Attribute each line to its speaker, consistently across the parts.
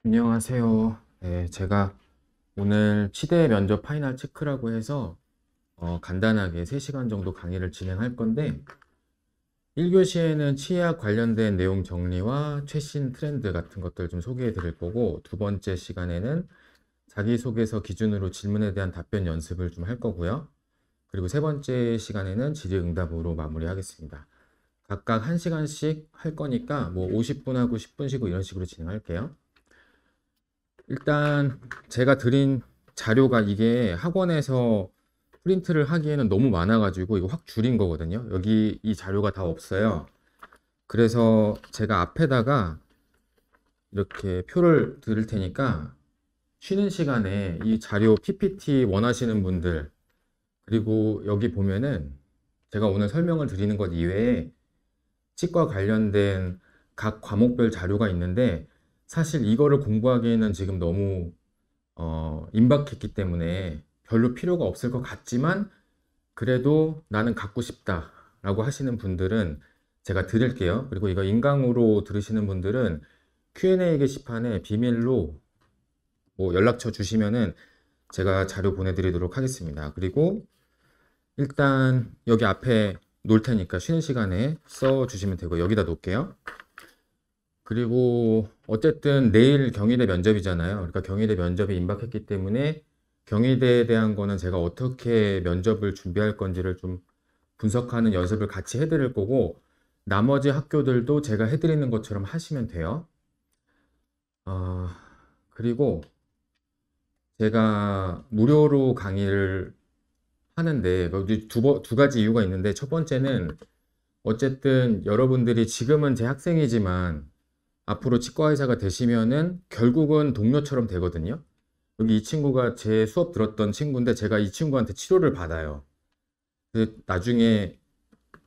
Speaker 1: 안녕하세요. 네, 제가 오늘 치대 면접 파이널 체크라고 해서 간단하게 3시간 정도 강의를 진행할 건데 1교시에는 치의학 관련된 내용 정리와 최신 트렌드 같은 것들 좀 소개해 드릴 거고, 두 번째 시간에는 자기소개서 기준으로 질문에 대한 답변 연습을 좀 할 거고요. 그리고 세 번째 시간에는 질의응답으로 마무리하겠습니다. 각각 1시간씩 할 거니까 뭐 50분 하고 10분 쉬고 이런 식으로 진행할게요. 일단 제가 드린 자료가 이게 학원에서 프린트를 하기에는 너무 많아가지고 이거 확 줄인 거거든요. 여기 이 자료가 다 없어요. 그래서 제가 앞에다가 이렇게 표를 드릴 테니까 쉬는 시간에 이 자료 PPT 원하시는 분들, 그리고 여기 보면은 제가 오늘 설명을 드리는 것 이외에 치과 관련된 각 과목별 자료가 있는데, 사실 이거를 공부하기에는 지금 너무 임박했기 때문에 별로 필요가 없을 것 같지만, 그래도 나는 갖고 싶다 라고 하시는 분들은 제가 드릴게요. 그리고 이거 인강으로 들으시는 분들은 Q&A 게시판에 비밀로 뭐 연락처 주시면은 제가 자료 보내드리도록 하겠습니다. 그리고 일단 여기 앞에 놓을 테니까 쉬는 시간에 써 주시면 되고, 여기다 놓을게요. 그리고 어쨌든 내일 경희대 면접이잖아요. 그러니까 경희대 면접이 임박했기 때문에 경희대에 대한 거는 제가 어떻게 면접을 준비할 건지를 좀 분석하는 연습을 같이 해드릴 거고, 나머지 학교들도 제가 해드리는 것처럼 하시면 돼요. 그리고 제가 무료로 강의를 하는데 두 가지 이유가 있는데, 첫 번째는 어쨌든 여러분들이 지금은 제 학생이지만 앞으로 치과의사가 되시면은 결국은 동료처럼 되거든요. 여기 이 친구가 제 수업 들었던 친구인데 제가 이 친구한테 치료를 받아요. 나중에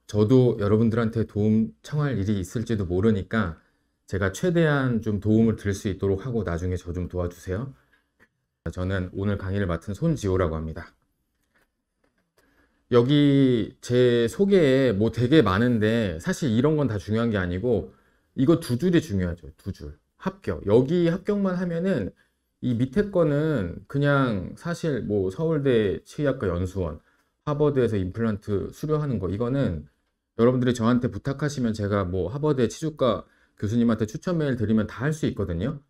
Speaker 1: 저도 여러분들한테 도움 청할 일이 있을지도 모르니까 제가 최대한 좀 도움을 드릴 수 있도록 하고 나중에 저 좀 도와주세요. 저는 오늘 강의를 맡은 손지호라고 합니다. 여기 제 소개에 뭐 되게 많은데 사실 이런 건 다 중요한 게 아니고, 이거 두 줄이 중요하죠. 두 줄. 합격. 여기 합격만 하면은 이 밑에 거는 그냥 사실 뭐 서울대 치의학과 연수원, 하버드에서 임플란트 수료하는 거, 이거는 여러분들이 저한테 부탁하시면 제가 뭐 하버드 치주과 교수님한테 추천 메일 드리면 다 할 수 있거든요.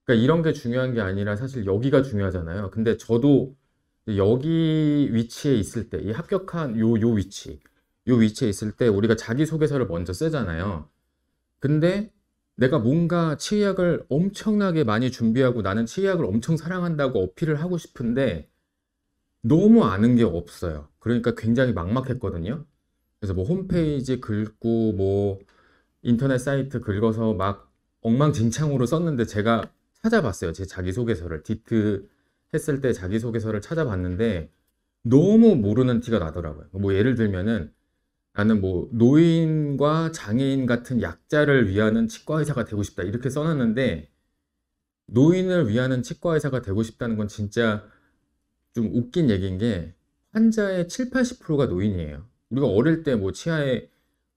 Speaker 1: 그러니까 이런 게 중요한 게 아니라 사실 여기가 중요하잖아요. 근데 저도 여기 위치에 있을 때, 이 합격한 요 위치에 있을 때 우리가 자기소개서를 먼저 쓰잖아요. 근데 내가 뭔가 치의학을 엄청나게 많이 준비하고 나는 치의학을 엄청 사랑한다고 어필을 하고 싶은데 너무 아는 게 없어요. 그러니까 굉장히 막막했거든요. 그래서 뭐 홈페이지 긁고 뭐 인터넷 사이트 긁어서 막 엉망진창으로 썼는데, 제가 찾아봤어요. 제 자기소개서를. 디트 했을 때 자기소개서를 찾아봤는데 너무 모르는 티가 나더라고요. 뭐 예를 들면은 나는 뭐 노인과 장애인 같은 약자를 위하는 치과의사가 되고 싶다 이렇게 써놨는데, 노인을 위하는 치과의사가 되고 싶다는 건 진짜 좀 웃긴 얘기인 게 환자의 7, 80%가 노인이에요. 우리가 어릴 때 뭐 치아에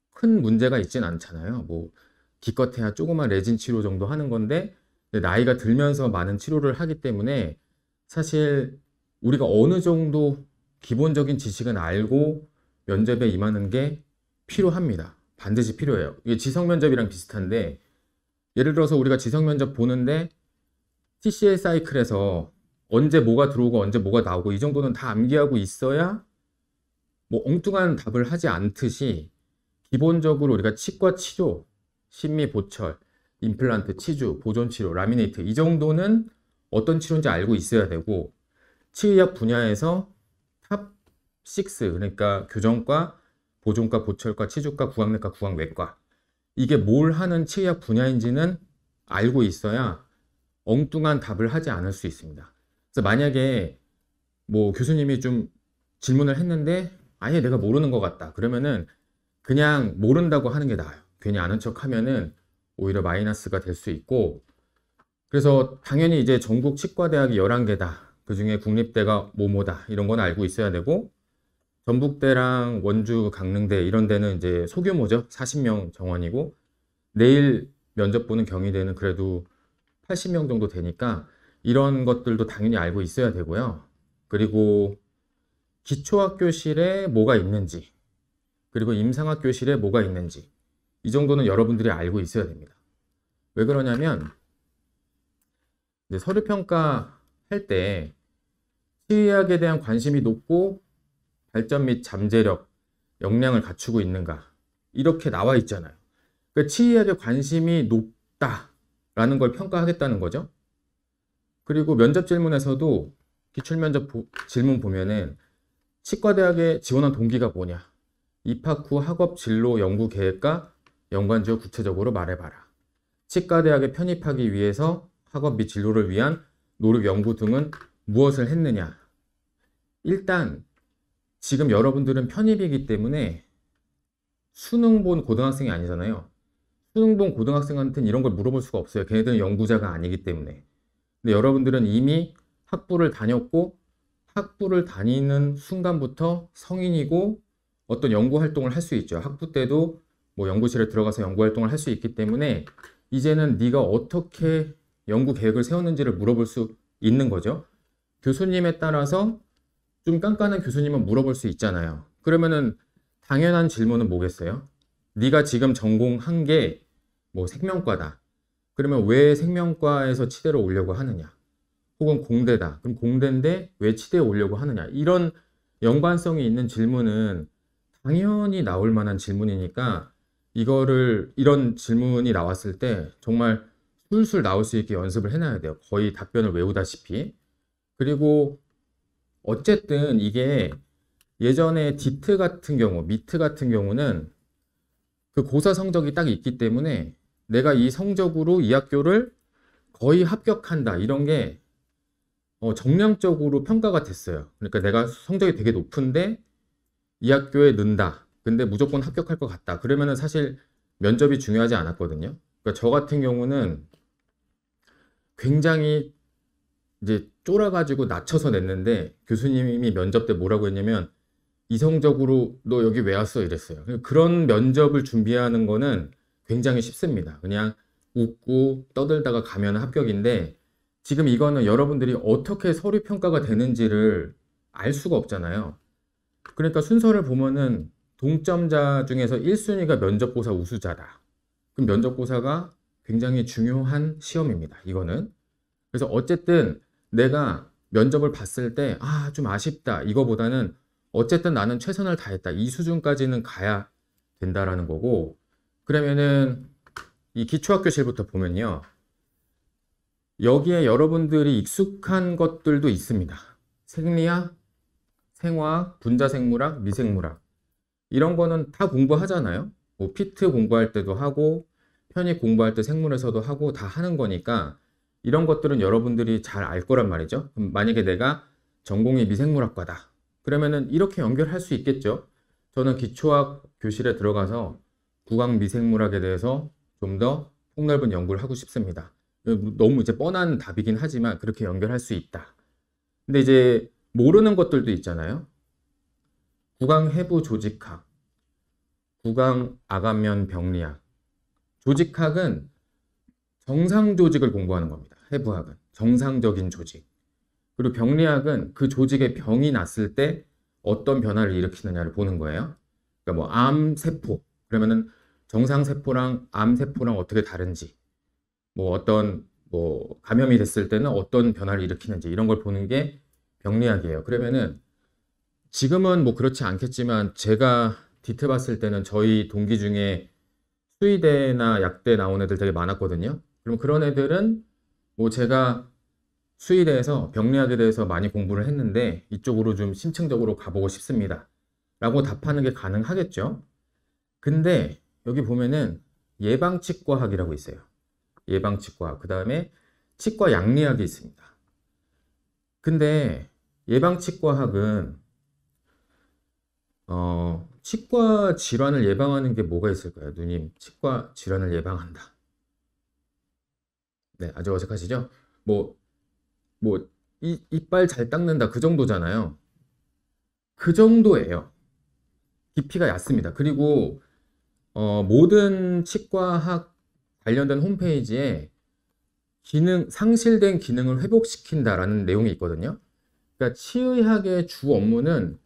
Speaker 1: 큰 문제가 있진 않잖아요. 뭐 기껏해야 조그만 레진 치료 정도 하는 건데, 나이가 들면서 많은 치료를 하기 때문에 사실 우리가 어느 정도 기본적인 지식은 알고 면접에 임하는 게 필요합니다. 반드시 필요해요. 이게 지성면접이랑 비슷한데, 예를 들어서 우리가 지성면접 보는데 TCL 사이클에서 언제 뭐가 들어오고 언제 뭐가 나오고 이 정도는 다 암기하고 있어야 뭐 엉뚱한 답을 하지 않듯이, 기본적으로 우리가 치과 치료, 심미 보철, 임플란트, 치주, 보존 치료, 라미네이트 이 정도는 어떤 치료인지 알고 있어야 되고, 치의학 분야에서 탑 6, 그러니까 교정과, 보존과, 보철과, 치주과, 구강내과, 구강외과, 이게 뭘 하는 치의학 분야인지는 알고 있어야 엉뚱한 답을 하지 않을 수 있습니다. 그래서 만약에 뭐 교수님이 좀 질문을 했는데 아예 내가 모르는 것 같다 그러면은 그냥 모른다고 하는 게 나아요. 괜히 아는 척 하면은 오히려 마이너스가 될 수 있고, 그래서 당연히 이제 전국 치과대학이 11개다. 그중에 국립대가 뭐뭐다 이런 건 알고 있어야 되고, 전북대랑 원주, 강릉대 이런 데는 이제 소규모죠. 40명 정원이고, 내일 면접 보는 경희대는 그래도 80명 정도 되니까 이런 것들도 당연히 알고 있어야 되고요. 그리고 기초학교실에 뭐가 있는지, 그리고 임상학교실에 뭐가 있는지, 이 정도는 여러분들이 알고 있어야 됩니다. 왜 그러냐면 이제 서류평가 할 때 치의학에 대한 관심이 높고 발전 및 잠재력, 역량을 갖추고 있는가, 이렇게 나와 있잖아요. 그러니까 치의학에 관심이 높다라는 걸 평가하겠다는 거죠. 그리고 면접 질문에서도 기출면접 질문 보면은 치과대학에 지원한 동기가 뭐냐, 입학 후 학업 진로 연구 계획과 연관지어 구체적으로 말해봐라. 치과대학에 편입하기 위해서 학업 및 진로를 위한 노력 연구 등은 무엇을 했느냐. 일단 지금 여러분들은 편입이기 때문에 수능 본 고등학생이 아니잖아요. 수능 본 고등학생한테는 이런 걸 물어볼 수가 없어요. 걔네들은 연구자가 아니기 때문에. 근데 여러분들은 이미 학부를 다녔고, 학부를 다니는 순간부터 성인이고 어떤 연구 활동을 할 수 있죠. 학부 때도 뭐 연구실에 들어가서 연구 활동을 할 수 있기 때문에 이제는 네가 어떻게 연구 계획을 세웠는지를 물어볼 수 있는 거죠. 교수님에 따라서 좀 깐깐한 교수님은 물어볼 수 있잖아요. 그러면은 당연한 질문은 뭐겠어요? 네가 지금 전공한 게 뭐 생명과다. 그러면 왜 생명과에서 치대로 오려고 하느냐? 혹은 공대다. 그럼 공대인데 왜 치대에 오려고 하느냐? 이런 연관성이 있는 질문은 당연히 나올 만한 질문이니까 이런 질문이 나왔을 때 정말 술술 나올 수 있게 연습을 해놔야 돼요. 거의 답변을 외우다시피. 그리고 어쨌든 이게 예전에 디트 같은 경우, 미트 같은 경우는 그 고사 성적이 딱 있기 때문에 내가 이 성적으로 이 학교를 거의 합격한다. 이런 게 정량적으로 평가가 됐어요. 그러니까 내가 성적이 되게 높은데 이 학교에 넣는다. 근데 무조건 합격할 것 같다. 그러면은 사실 면접이 중요하지 않았거든요. 그러니까 저 같은 경우는 굉장히 이제 쫄아가지고 낮춰서 냈는데 교수님이 면접 때 뭐라고 했냐면 이성적으로 너 여기 왜 왔어? 이랬어요. 그런 면접을 준비하는 거는 굉장히 쉽습니다. 그냥 웃고 떠들다가 가면 합격인데 지금 이거는 여러분들이 어떻게 서류 평가가 되는지를 알 수가 없잖아요. 그러니까 순서를 보면은 동점자 중에서 1순위가 면접고사 우수자다. 그럼 면접고사가 굉장히 중요한 시험입니다. 이거는. 그래서 어쨌든 내가 면접을 봤을 때 좀 아쉽다. 이거보다는 어쨌든 나는 최선을 다했다. 이 수준까지는 가야 된다라는 거고, 그러면은 이 기초학교실부터 보면요. 여기에 여러분들이 익숙한 것들도 있습니다. 생리학, 생화학, 분자생물학, 미생물학. 이런 거는 다 공부하잖아요. 뭐 피트 공부할 때도 하고, 편입 공부할 때 생물에서도 하고 다 하는 거니까 이런 것들은 여러분들이 잘 알 거란 말이죠. 그럼 만약에 내가 전공이 미생물학과다. 그러면은 이렇게 연결할 수 있겠죠. 저는 기초학 교실에 들어가서 구강 미생물학에 대해서 좀 더 폭넓은 연구를 하고 싶습니다. 너무 이제 뻔한 답이긴 하지만 그렇게 연결할 수 있다. 근데 이제 모르는 것들도 있잖아요. 구강 해부 조직학, 구강 아간면 병리학. 조직학은 정상 조직을 공부하는 겁니다. 해부학은 정상적인 조직. 그리고 병리학은 그 조직에 병이 났을 때 어떤 변화를 일으키느냐를 보는 거예요. 그러니까 뭐 암세포, 그러면은 정상세포랑 암세포랑 어떻게 다른지, 뭐 어떤 뭐 감염이 됐을 때는 어떤 변화를 일으키는지 이런 걸 보는 게 병리학이에요. 그러면은 지금은 뭐 그렇지 않겠지만 제가 디트 봤을 때는 저희 동기 중에 수의대나 약대 나온 애들 되게 많았거든요. 그럼 그런 애들은 뭐 제가 수의대에서 병리학에 대해서 많이 공부를 했는데 이쪽으로 좀 심층적으로 가보고 싶습니다. 라고 답하는 게 가능하겠죠. 근데 여기 보면은 예방치과학이라고 있어요. 예방치과학. 그 다음에 치과 양리학이 있습니다. 근데 예방치과학은 치과 질환을 예방하는 게 뭐가 있을까요? 누님, 치과 질환을 예방한다. 네, 아주 어색하시죠? 뭐 이빨 잘 닦는다 그 정도잖아요. 그 정도예요. 깊이가 얕습니다. 그리고 모든 치과학 관련된 홈페이지에 상실된 기능을 회복시킨다라는 내용이 있거든요. 그러니까 치의학의 주 업무는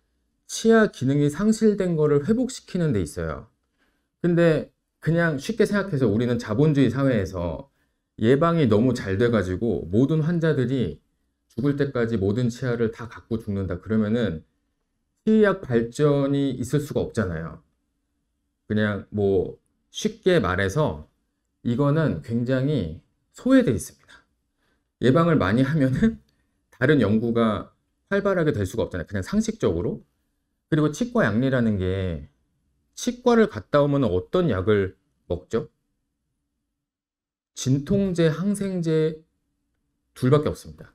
Speaker 1: 치아 기능이 상실된 거를 회복시키는 데 있어요. 근데 그냥 쉽게 생각해서 우리는 자본주의 사회에서 예방이 너무 잘 돼가지고 모든 환자들이 죽을 때까지 모든 치아를 다 갖고 죽는다. 그러면은 치의학 발전이 있을 수가 없잖아요. 그냥 뭐 쉽게 말해서 이거는 굉장히 소외되어 있습니다. 예방을 많이 하면은 다른 연구가 활발하게 될 수가 없잖아요. 그냥 상식적으로. 그리고 치과 약리라는 게 치과를 갔다 오면 어떤 약을 먹죠? 진통제, 항생제 둘밖에 없습니다.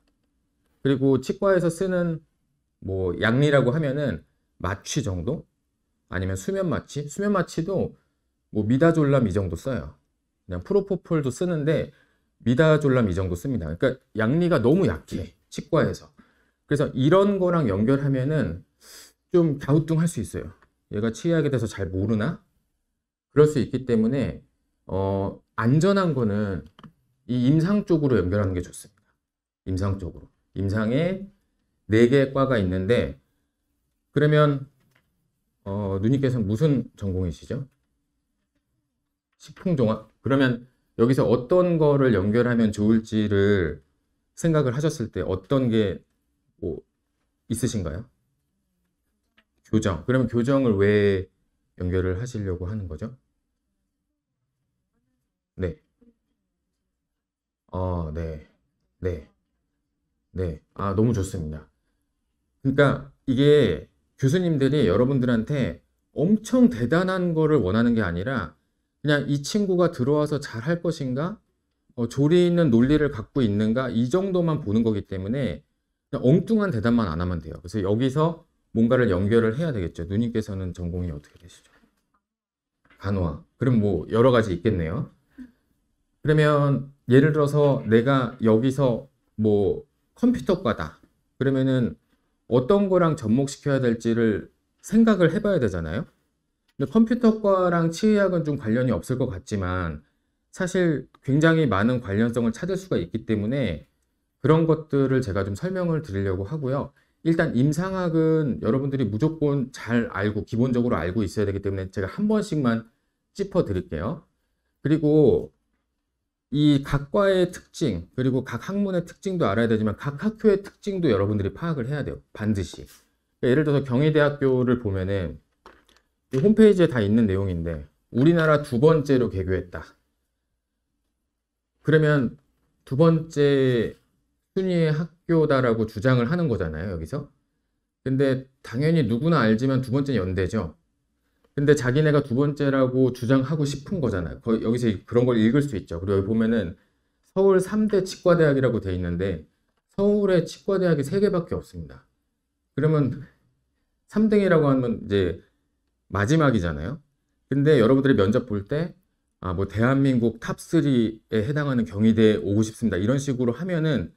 Speaker 1: 그리고 치과에서 쓰는 뭐 약리라고 하면은 마취 정도? 아니면 수면 마취? 수면 마취도 뭐 미다졸람 이 정도 써요. 그냥 프로포폴도 쓰는데 미다졸람 이 정도 씁니다. 그러니까 약리가 너무 약해. 치과에서. 그래서 이런 거랑 연결하면은 좀 갸우뚱할 수 있어요. 얘가 치의학에 대해서 잘 모르나? 그럴 수 있기 때문에 안전한 거는 이 임상 쪽으로 연결하는 게 좋습니다. 임상 쪽으로. 임상에 4개의 과가 있는데 그러면 누님께서는 무슨 전공이시죠? 식품종합? 그러면 여기서 어떤 거를 연결하면 좋을지를 생각을 하셨을 때 어떤 게 뭐 있으신가요? 교정. 그러면 교정을 왜 연결을 하시려고 하는 거죠? 네. 네. 네. 네. 아, 너무 좋습니다. 그러니까 이게 교수님들이 여러분들한테 엄청 대단한 거를 원하는 게 아니라 그냥 이 친구가 들어와서 잘 할 것인가? 조리 있는 논리를 갖고 있는가? 이 정도만 보는 거기 때문에 그냥 엉뚱한 대답만 안 하면 돼요. 그래서 여기서 뭔가를 연결을 해야 되겠죠. 누님께서는 전공이 어떻게 되시죠? 간호학. 그럼 뭐 여러 가지 있겠네요. 그러면 예를 들어서 내가 여기서 뭐 컴퓨터과다. 그러면은 어떤 거랑 접목시켜야 될지를 생각을 해봐야 되잖아요. 근데 컴퓨터과랑 치의학은 좀 관련이 없을 것 같지만 사실 굉장히 많은 관련성을 찾을 수가 있기 때문에 그런 것들을 제가 좀 설명을 드리려고 하고요. 일단 임상학은 여러분들이 무조건 잘 알고 기본적으로 알고 있어야 되기 때문에 제가 한 번씩만 짚어 드릴게요. 그리고 이 각 과의 특징, 그리고 각 학문의 특징도 알아야 되지만 각 학교의 특징도 여러분들이 파악을 해야 돼요. 반드시. 그러니까 예를 들어서 경희대학교를 보면은 이 홈페이지에 다 있는 내용인데 우리나라 2번째로 개교했다. 그러면 2번째 순위의 학교다라고 주장을 하는 거잖아요, 여기서. 근데 당연히 누구나 알지만 2번째는 연대죠. 근데 자기네가 2번째라고 주장하고 싶은 거잖아요. 여기서 그런 걸 읽을 수 있죠. 그리고 여기 보면은 서울 3대 치과대학이라고 돼 있는데 서울에 치과대학이 3개밖에 없습니다. 그러면 3등이라고 하면 이제 마지막이잖아요. 근데 여러분들이 면접 볼 때 뭐 대한민국 탑3에 해당하는 경희대에 오고 싶습니다. 이런 식으로 하면은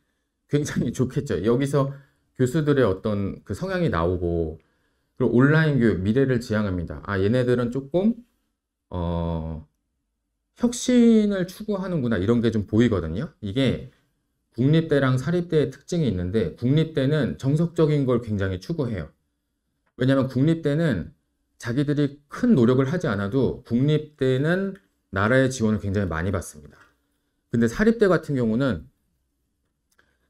Speaker 1: 굉장히 좋겠죠. 여기서 교수들의 어떤 그 성향이 나오고 그리고 온라인 교육, 미래를 지향합니다. 아, 얘네들은 조금 혁신을 추구하는구나 이런 게 좀 보이거든요. 이게 국립대랑 사립대의 특징이 있는데 국립대는 정석적인 걸 굉장히 추구해요. 왜냐하면 국립대는 자기들이 큰 노력을 하지 않아도 국립대는 나라의 지원을 굉장히 많이 받습니다. 근데 사립대 같은 경우는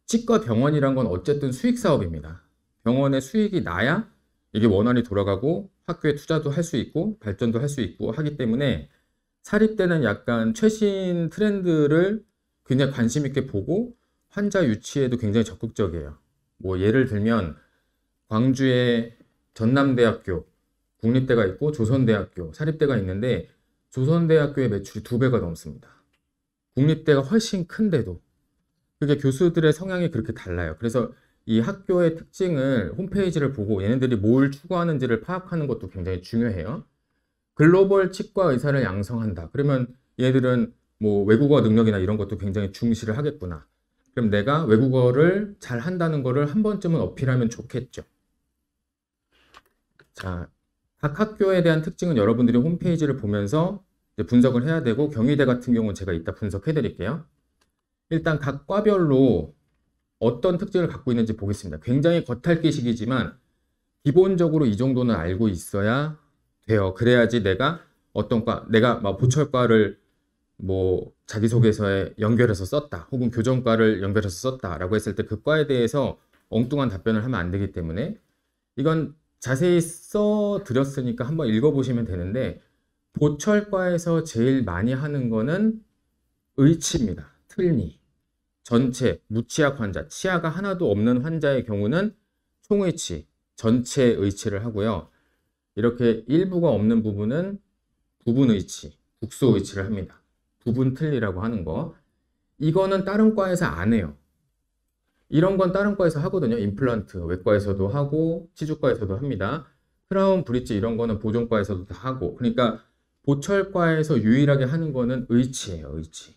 Speaker 1: 치과 병원이란 건 어쨌든 수익 사업입니다. 병원의 수익이 나야 이게 원활히 돌아가고 학교에 투자도 할 수 있고 발전도 할 수 있고 하기 때문에 사립대는 약간 최신 트렌드를 굉장히 관심 있게 보고 환자 유치에도 굉장히 적극적이에요. 뭐 예를 들면 광주에 전남대학교 국립대가 있고 조선대학교 사립대가 있는데 조선대학교의 매출이 2배가 넘습니다. 국립대가 훨씬 큰데도 그게 교수들의 성향이 그렇게 달라요. 그래서 이 학교의 특징을 홈페이지를 보고 얘네들이 뭘 추구하는지를 파악하는 것도 굉장히 중요해요. 글로벌 치과 의사를 양성한다. 그러면 얘들은 뭐 외국어 능력이나 이런 것도 굉장히 중시를 하겠구나. 그럼 내가 외국어를 잘 한다는 거를 한 번쯤은 어필하면 좋겠죠. 자, 각 학교에 대한 특징은 여러분들이 홈페이지를 보면서 이제 분석을 해야 되고, 경희대 같은 경우는 제가 이따 분석해 드릴게요. 일단 각 과별로 어떤 특징을 갖고 있는지 보겠습니다. 굉장히 겉핥기식이지만 기본적으로 이 정도는 알고 있어야 돼요. 그래야지 내가 어떤 과, 내가 막 보철과를 뭐 자기소개서에 연결해서 썼다, 혹은 교정과를 연결해서 썼다라고 했을 때 그 과에 대해서 엉뚱한 답변을 하면 안 되기 때문에 이건 자세히 써드렸으니까 한번 읽어보시면 되는데, 보철과에서 제일 많이 하는 거는 의치입니다. 틀니. 전체, 무치약 환자, 치아가 하나도 없는 환자의 경우는 총의치, 전체 의치를 하고요. 이렇게 일부가 없는 부분은 부분의치, 국소의치를 합니다. 부분 틀니라고 하는 거. 이거는 다른 과에서 안 해요. 이런 건 다른 과에서 하거든요. 임플란트, 외과에서도 하고 치주과에서도 합니다. 크라운 브릿지 이런 거는 보존과에서도 다 하고. 그러니까 보철과에서 유일하게 하는 거는 의치예요. 의치.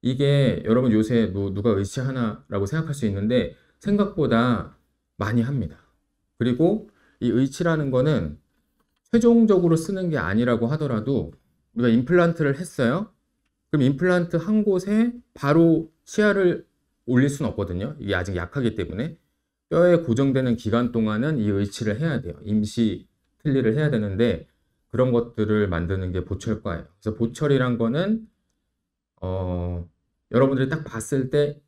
Speaker 1: 이게 여러분 요새 뭐 누가 의치하나라고 생각할 수 있는데 생각보다 많이 합니다. 그리고 이 의치라는 거는 최종적으로 쓰는 게 아니라고 하더라도, 우리가 임플란트를 했어요. 그럼 임플란트 한 곳에 바로 치아를 올릴 수는 없거든요. 이게 아직 약하기 때문에 뼈에 고정되는 기간 동안은 이 의치를 해야 돼요. 임시 틀니를 해야 되는데 그런 것들을 만드는 게 보철과예요. 그래서 보철이란 거는 여러분들이 딱 봤을 때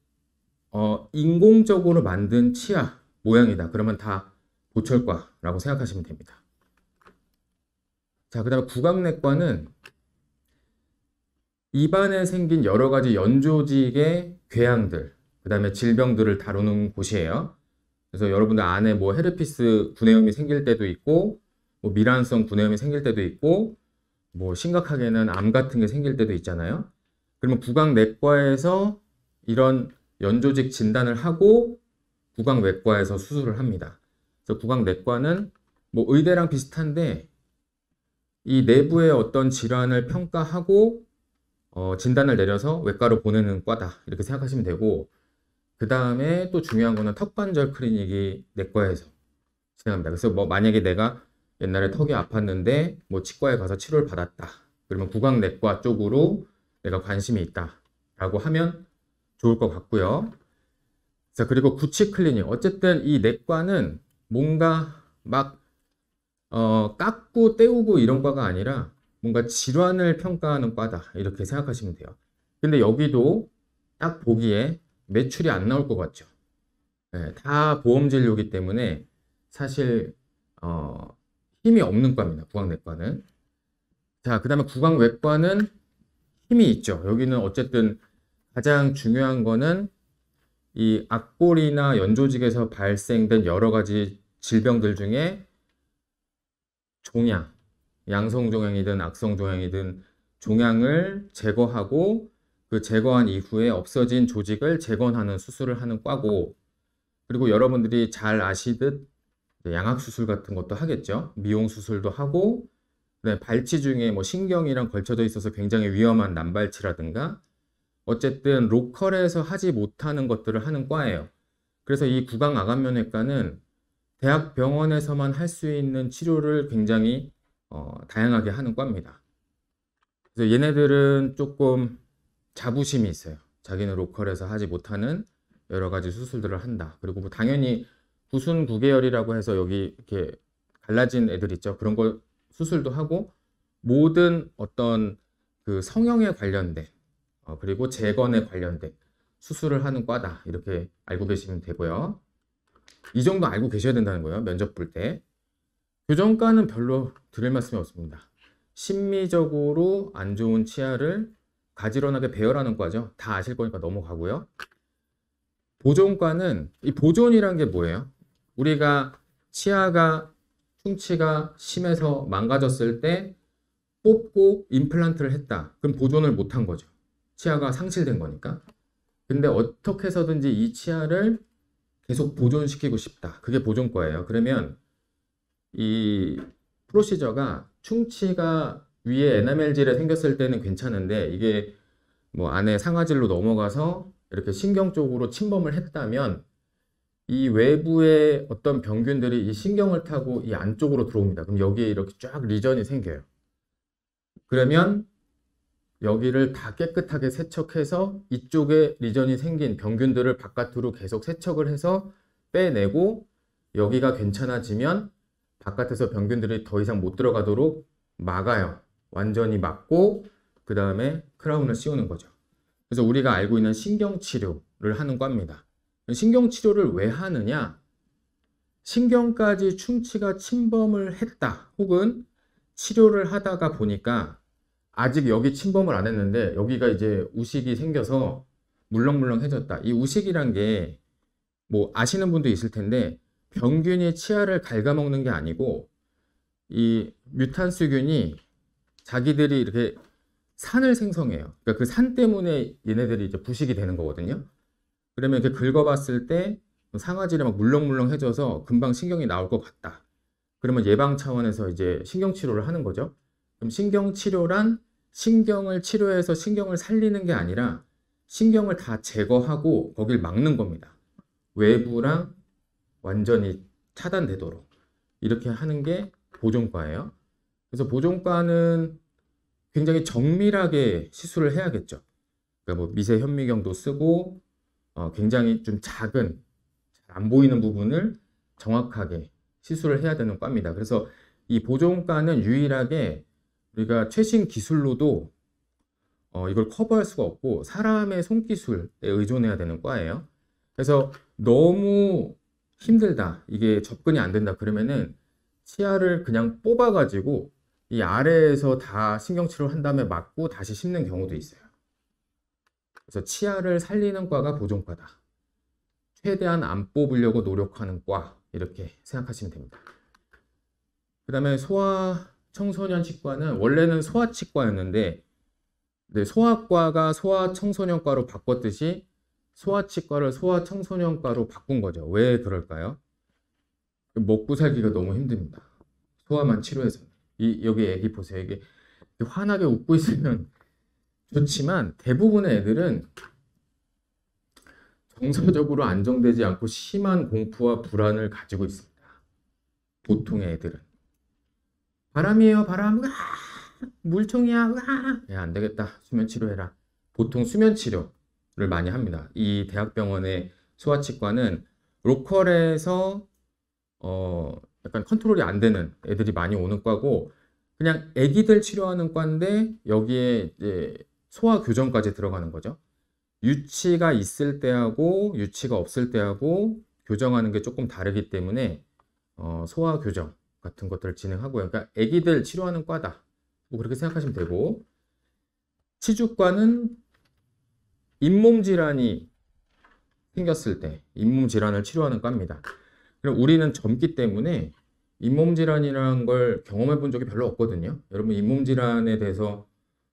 Speaker 1: 인공적으로 만든 치아 모양이다. 그러면 다 보철과라고 생각하시면 됩니다. 자, 그 다음에 구강내과는 입안에 생긴 여러 가지 연조직의 궤양들, 그 다음에 질병들을 다루는 곳이에요. 그래서 여러분들 안에 뭐 헤르피스 구내염이 생길 때도 있고, 뭐 미란성 구내염이 생길 때도 있고, 뭐 심각하게는 암 같은 게 생길 때도 있잖아요. 그러면 구강내과에서 이런 연조직 진단을 하고 구강외과에서 수술을 합니다. 그래서 구강내과는 뭐 의대랑 비슷한데 이 내부의 어떤 질환을 평가하고 진단을 내려서 외과로 보내는 과다, 이렇게 생각하시면 되고, 그 다음에 또 중요한 거는 턱관절 클리닉이 내과에서 진행합니다. 그래서 뭐 만약에 내가 옛날에 턱이 아팠는데 뭐 치과에 가서 치료를 받았다, 그러면 구강내과 쪽으로 내가 관심이 있다 라고 하면 좋을 것 같고요. 자, 그리고 구치 클리닉, 어쨌든 이 내과는 뭔가 막 깎고 떼우고 이런 과가 아니라 뭔가 질환을 평가하는 과다, 이렇게 생각하시면 돼요. 근데 여기도 딱 보기에 매출이 안 나올 것 같죠. 네, 다 보험 진료이기 때문에 사실 힘이 없는 과입니다. 구강내과는. 자, 그 다음에 구강외과는 힘이 있죠. 여기는 어쨌든 가장 중요한 거는 이 악골이나 연조직에서 발생된 여러 가지 질병들 중에 종양, 양성종양이든 악성종양이든 종양을 제거하고 그 제거한 이후에 없어진 조직을 재건하는 수술을 하는 과고, 그리고 여러분들이 잘 아시듯 양악수술 같은 것도 하겠죠. 미용수술도 하고, 그다음에 발치 중에 뭐 신경이랑 걸쳐져 있어서 굉장히 위험한 남발치라든가, 어쨌든 로컬에서 하지 못하는 것들을 하는 과예요. 그래서 이 구강암면외과는 대학 병원에서만 할 수 있는 치료를 굉장히 다양하게 하는 과입니다. 그래서 얘네들은 조금 자부심이 있어요. 자기는 로컬에서 하지 못하는 여러 가지 수술들을 한다. 그리고 뭐 당연히 구순구계열이라고 해서 여기 이렇게 갈라진 애들 있죠. 그런 거 수술도 하고, 모든 어떤 그 성형에 관련된 그리고 재건에 관련된 수술을 하는 과다, 이렇게 알고 계시면 되고요. 이 정도 알고 계셔야 된다는 거예요. 면접 볼 때. 교정과는 별로 드릴 말씀이 없습니다. 심미적으로 안 좋은 치아를 가지런하게 배열하는 과죠. 다 아실 거니까 넘어가고요. 보존과는, 이 보존이란 게 뭐예요? 우리가 치아가, 충치가 심해서 망가졌을 때 뽑고 임플란트를 했다. 그럼 보존을 못한 거죠. 치아가 상실된 거니까. 근데 어떻게 해서든지 이 치아를 계속 보존시키고 싶다. 그게 보존과예요. 그러면 이 프로시저가 충치가 위에 에나멜질에 생겼을 때는 괜찮은데, 이게 뭐 안에 상아질로 넘어가서 이렇게 신경 쪽으로 침범을 했다면 이 외부의 어떤 병균들이 이 신경을 타고 이 안쪽으로 들어옵니다. 그럼 여기에 이렇게 쫙 리전이 생겨요. 그러면 여기를 다 깨끗하게 세척해서 이쪽에 리전이 생긴 병균들을 바깥으로 계속 세척을 해서 빼내고 여기가 괜찮아지면 바깥에서 병균들이 더 이상 못 들어가도록 막아요. 완전히 막고 그 다음에 크라운을 씌우는 거죠. 그래서 우리가 알고 있는 신경치료를 하는 과입니다. 신경치료를 왜 하느냐? 신경까지 충치가 침범을 했다. 혹은 치료를 하다가 보니까 아직 여기 침범을 안 했는데 여기가 이제 우식이 생겨서 물렁물렁해졌다. 이 우식이란 게 뭐 아시는 분도 있을 텐데 병균이 치아를 갉아먹는 게 아니고 이 뮤탄스균이 자기들이 이렇게 산을 생성해요. 그러니까 그 산 때문에 얘네들이 이제 부식이 되는 거거든요. 그러면 이렇게 긁어봤을 때 상아질이 막 물렁물렁해져서 금방 신경이 나올 것 같다. 그러면 예방 차원에서 이제 신경치료를 하는 거죠. 그럼 신경치료란 신경을 치료해서 신경을 살리는 게 아니라 신경을 다 제거하고 거길 막는 겁니다. 외부랑 완전히 차단되도록 이렇게 하는 게 보존과예요. 그래서 보존과는 굉장히 정밀하게 시술을 해야겠죠. 그러니까 뭐 미세 현미경도 쓰고 굉장히 좀 작은 잘 안 보이는 부분을 정확하게 시술을 해야 되는 과입니다. 그래서 이 보존과는 유일하게 우리가 최신 기술로도 이걸 커버할 수가 없고 사람의 손기술에 의존해야 되는 과예요. 그래서 너무 힘들다, 이게 접근이 안 된다 그러면은 치아를 그냥 뽑아가지고 이 아래에서 다 신경치료를 한 다음에 막고 다시 심는 경우도 있어요. 그래서 치아를 살리는 과가 보존과다. 최대한 안 뽑으려고 노력하는 과, 이렇게 생각하시면 됩니다. 그 다음에 소아청소년치과는 원래는 소아치과였는데 소아과가 소아청소년과로 바꿨듯이 소아치과를 소아청소년과로 바꾼 거죠. 왜 그럴까요? 먹고 살기가 너무 힘듭니다. 소아만 치료해서. 여기 애기 보세요. 이게 환하게 웃고 있으면 좋지만 대부분의 애들은 정서적으로 안정되지 않고 심한 공포와 불안을 가지고 있습니다. 보통의 애들은. 바람이에요, 바람. 물총이야. 야, 안 되겠다. 수면 치료해라. 보통 수면 치료를 많이 합니다. 이 대학병원의 소아치과는 로컬에서 약간 컨트롤이 안 되는 애들이 많이 오는 과고 그냥 애기들 치료하는 과인데 여기에 이제 소아 교정까지 들어가는 거죠. 유치가 있을 때하고 유치가 없을 때하고 교정하는 게 조금 다르기 때문에 소아 교정 같은 것들을 진행하고요. 그러니까 애기들 치료하는 과다. 뭐 그렇게 생각하시면 되고 치주과는 잇몸 질환이 생겼을 때 잇몸 질환을 치료하는 과입니다. 그럼 우리는 젊기 때문에 잇몸 질환이라는 걸 경험해 본 적이 별로 없거든요. 여러분 잇몸 질환에 대해서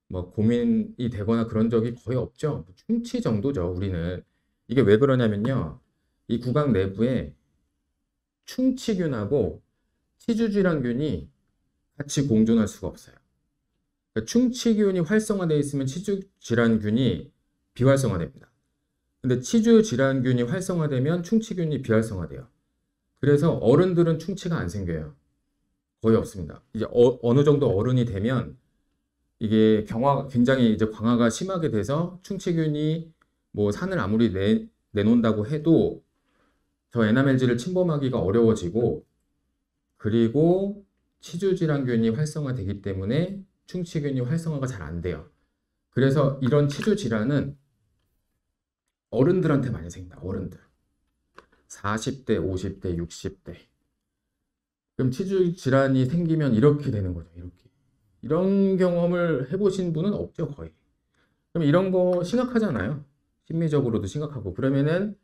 Speaker 1: 뭐 고민이 되거나 그런 적이 거의 없죠. 충치 정도죠, 우리는. 이게 왜 그러냐면요. 이 구강 내부에 충치균하고 치주질환균이 같이 공존할 수가 없어요. 그러니까 충치균이 활성화되어 있으면 치주질환균이 비활성화됩니다. 근데 치주질환균이 활성화되면 충치균이 비활성화돼요. 그래서 어른들은 충치가 안 생겨요. 거의 없습니다. 이제 어느 정도 어른이 되면 이게 굉장히 이제 광화가 심하게 돼서 충치균이 뭐 산을 아무리 내놓는다고 해도 저 에나멜질을 침범하기가 어려워지고 그리고 치주질환균이 활성화되기 때문에 충치균이 활성화가 잘 안 돼요. 그래서 이런 치주질환은 어른들한테 많이 생긴다. 어른들. 40대, 50대, 60대. 그럼 치주질환이 생기면 이렇게 되는 거죠. 이렇게. 이런 경험을 해보신 분은 없죠, 거의. 그럼 이런 거 심각하잖아요. 심리적으로도 심각하고. 그러면은